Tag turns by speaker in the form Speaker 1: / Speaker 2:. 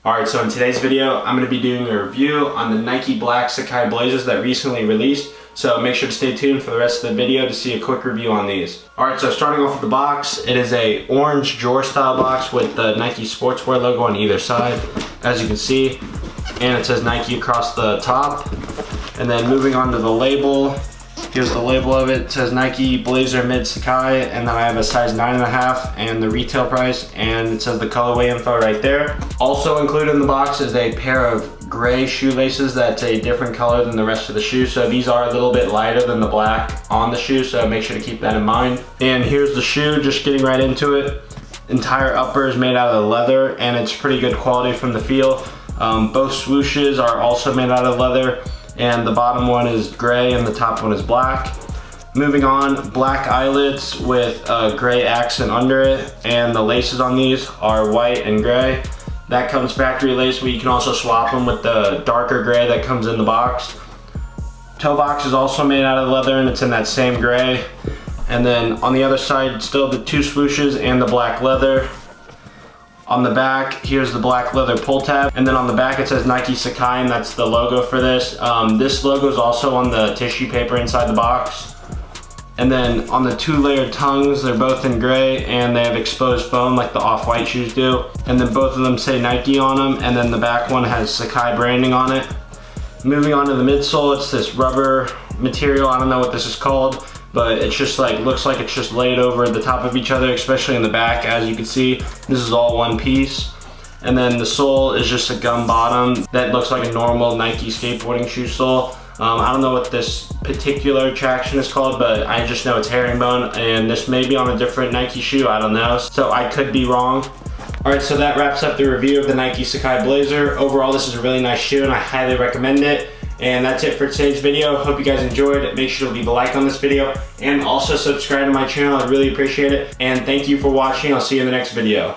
Speaker 1: Alright, so in today's video, I'm going to be doing a review on the Nike Black Sacai Blazers that recently released. So make sure to stay tuned for the rest of the video to see a quick review on these. Alright, so starting off with the box, it is a orange drawer style box with the Nike Sportswear logo on either side, as you can see. And it says Nike across the top. And then moving on to the label, here's the label of it. It says Nike Blazer Mid Sacai, and then I have a size 9.5 and the retail price, and it says the colorway info right there. Also included in the box is a pair of gray shoelaces that's a different color than the rest of the shoe. So these are a little bit lighter than the black on the shoe, so make sure to keep that in mind. And here's the shoe, just getting right into it. Entire upper is made out of leather, and it's pretty good quality from the feel. Both swooshes are also made out of leather, and the bottom one is gray and the top one is black. Moving on, black eyelets with a gray accent under it, and the laces on these are white and gray. That comes factory lace, but you can also swap them with the darker gray that comes in the box. Toe box is also made out of leather, and it's in that same gray. And then on the other side, still the two swooshes and the black leather. On the back, here's the black leather pull tab, and then on the back it says Nike Sacai, and that's the logo for this. This logo is also on the tissue paper inside the box. And then on the two layered tongues, they're both in gray, and they have exposed foam like the off-white shoes do. And then both of them say Nike on them, and then the back one has Sacai branding on it. Moving on to the midsole, it's this rubber material. I don't know what this is called, but it's just like, looks like it's just laid over the top of each other, especially in the back. As you can see, this is all one piece. And then the sole is just a gum bottom that looks like a normal Nike skateboarding shoe sole. I don't know what this particular traction is called, but I just know it's herringbone, and this may be on a different Nike shoe, I don't know, so I could be wrong. Alright, so that wraps up the review of the Nike Sacai Blazer. Overall, this is a really nice shoe, and I highly recommend it. And that's it for today's video. Hope you guys enjoyed. Make sure to leave a like on this video and also subscribe to my channel. I'd really appreciate it. And thank you for watching. I'll see you in the next video.